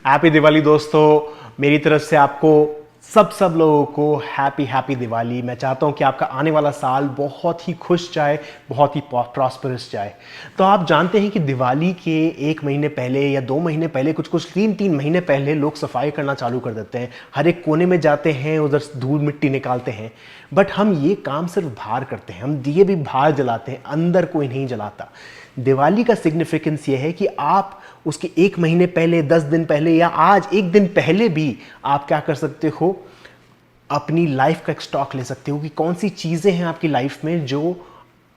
Happy Diwali दोस्तों। मेरी तरफ से आपको सब लोगों को हैप्पी दिवाली। मैं चाहता हूं कि आपका आने वाला साल बहुत ही खुश जाए, बहुत ही प्रॉस्परस जाए। तो आप जानते हैं कि दिवाली के 1 महीने पहले या 2 महीने पहले, कुछ 3 महीने पहले लोग सफाई करना चालू कर देते हैं। हर एक कोने में जाते हैं, उधर धूल मिट्टी निकालते हैं। बट हम ये काम सिर्फ बाहर करते हैं, हम दिए भी बाहर जलाते हैं, अंदर कोई नहीं जलाता। दिवाली का सिग्निफिकेंस ये है कि आप उसके 1 महीने पहले, 10 दिन पहले या आज 1 दिन पहले भी आप क्या कर सकते हो, अपनी लाइफ का एक स्टॉक ले सकते हो कि कौन सी चीज़ें हैं आपकी लाइफ में जो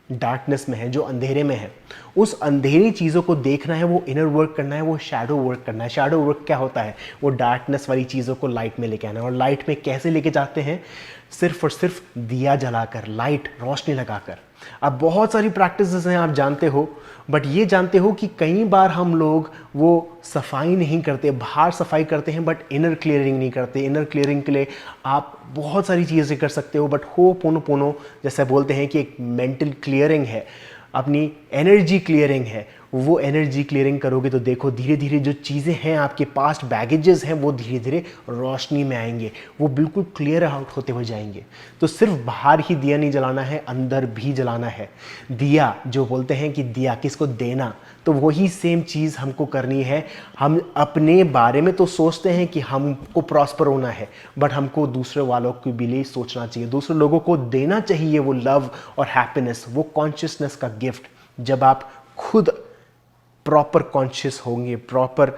डार्कनेस में है, जो अंधेरे में है। उस अंधेरी चीज़ों को देखना है, वो इनर वर्क करना है, वो शैडो वर्क करना है। शैडो वर्क क्या होता है? वो डार्कनेस वाली चीज़ों को लाइट में लेके आना है। और लाइट में कैसे लेके जाते हैं? सिर्फ और सिर्फ दिया जलाकर, लाइट, रोशनी लगाकर। अब बहुत सारी प्रैक्टिसेस हैं, आप जानते हो। बट ये जानते हो कि कई बार हम लोग वो सफाई नहीं करते, बाहर सफाई करते हैं बट इनर क्लियरिंग नहीं करते। इनर क्लियरिंग के लिए आप बहुत सारी चीज़ें कर सकते हो, बट होपोनोपोनो जैसे बोलते हैं कि एक मेंटल क्लियरिंग है, अपनी एनर्जी क्लियरिंग है। वो एनर्जी क्लियरिंग करोगे तो देखो धीरे धीरे जो चीज़ें हैं, आपके पास्ट बैगेजेस हैं, वो धीरे धीरे रोशनी में आएंगे, वो बिल्कुल क्लियर आउट होते हुए जाएंगे। तो सिर्फ बाहर ही दिया नहीं जलाना है, अंदर भी जलाना है। दिया, जो बोलते हैं कि दिया किसको देना, तो वही सेम चीज़ हमको करनी है। हम अपने बारे में तो सोचते हैं कि हमको प्रॉस्पर होना है, बट हमको दूसरे वालों के भी लिए सोचना चाहिए। दूसरे लोगों को देना चाहिए वो लव और हैप्पीनेस, वो कॉन्शियसनेस का गिफ्ट। जब आप खुद प्रॉपर कॉन्शियस होंगे, प्रॉपर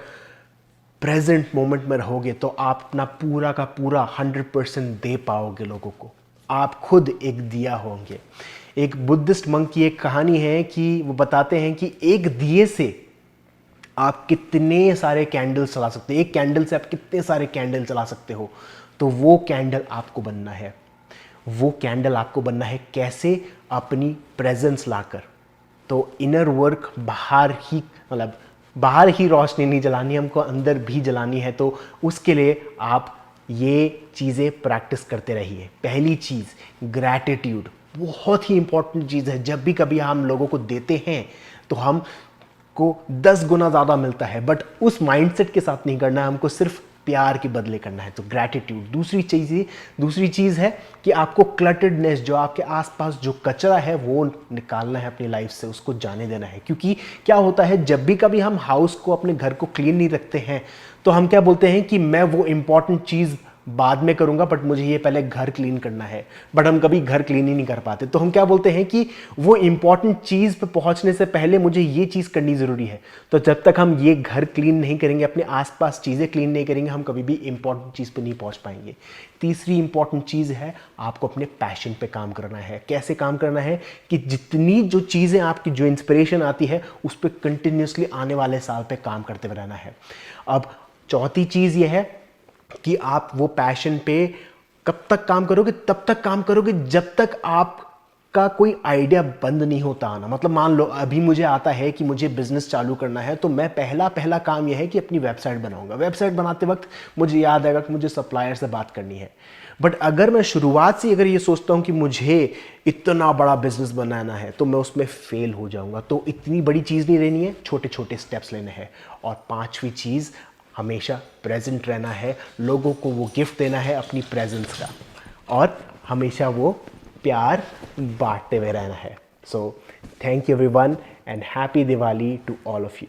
प्रेजेंट मोमेंट में रहोगे, तो आप अपना पूरा का पूरा 100% दे पाओगे लोगों को। आप खुद एक दिया होंगे। एक बुद्धिस्ट मंक की एक कहानी है कि वो बताते हैं कि एक दिए से आप कितने सारे कैंडल्स चला सकते हो, एक कैंडल से आप कितने सारे कैंडल चला सकते हो। तो वो कैंडल आपको बनना है। वो कैंडल आपको बनना है कैसे? अपनी प्रेजेंस लाकर। तो इनर वर्क बाहर ही, मतलब बाहर ही रोशनी नहीं जलानी, हमको अंदर भी जलानी है। तो उसके लिए आप ये चीज़ें प्रैक्टिस करते रहिए। पहली चीज़, ग्रैटिट्यूड बहुत ही इंपॉर्टेंट चीज़ है। जब भी कभी हम लोगों को देते हैं तो हम को 10 गुना ज़्यादा मिलता है, बट उस माइंडसेट के साथ नहीं करना है, हमको सिर्फ प्यार के बदले करना है। तो ग्रैटिट्यूड। दूसरी चीज़ है कि आपको क्लटर्डनेस, जो आपके आसपास जो कचरा है, वो निकालना है अपनी लाइफ से, उसको जाने देना है। क्योंकि क्या होता है, जब भी कभी हम हाउस को, अपने घर को क्लीन नहीं रखते हैं, तो हम क्या बोलते हैं कि मैं वो इंपॉर्टेंट चीज़ बाद में करूंगा, बट मुझे ये पहले घर क्लीन करना है। बट हम कभी घर क्लीन ही नहीं कर पाते। तो हम क्या बोलते हैं कि वो इंपॉर्टेंट चीज़ पे पहुंचने से पहले मुझे ये चीज़ करनी ज़रूरी है। तो जब तक हम ये घर क्लीन नहीं करेंगे, अपने आसपास चीज़ें क्लीन नहीं करेंगे, हम कभी भी इंपॉर्टेंट चीज़ पे नहीं पहुंच पाएंगे। तीसरी इंपॉर्टेंट चीज़ है, आपको अपने पैशन पे काम करना है। कैसे काम करना है? कि जितनी जो चीज़ें आपकी, जो इंस्पिरेशन आती है, उस पर कंटिन्यूसली आने वाले साल पे काम करते हुए रहना है। अब चौथी चीज़ ये है कि आप वो पैशन पे कब तक काम करोगे? तब तक काम करोगे जब तक आपका कोई आइडिया बंद नहीं होता आना। मतलब मान लो अभी मुझे आता है कि मुझे बिजनेस चालू करना है, तो मैं पहला काम यह है कि अपनी वेबसाइट बनाऊंगा। वेबसाइट बनाते वक्त मुझे याद आएगा कि मुझे सप्लायर से बात करनी है। बट अगर मैं शुरुआत से अगर ये सोचता हूं कि मुझे इतना बड़ा बिजनेस बनाना है, तो मैं उसमें फेल हो जाऊंगा। तो इतनी बड़ी चीज़ नहीं लेनी है, छोटे छोटे स्टेप्स लेने हैं। और पांचवी चीज़, हमेशा प्रेजेंट रहना है। लोगों को वो गिफ्ट देना है अपनी प्रेजेंस का, और हमेशा वो प्यार बांटते हुए रहना है। So thank you everyone and happy Diwali to all of you.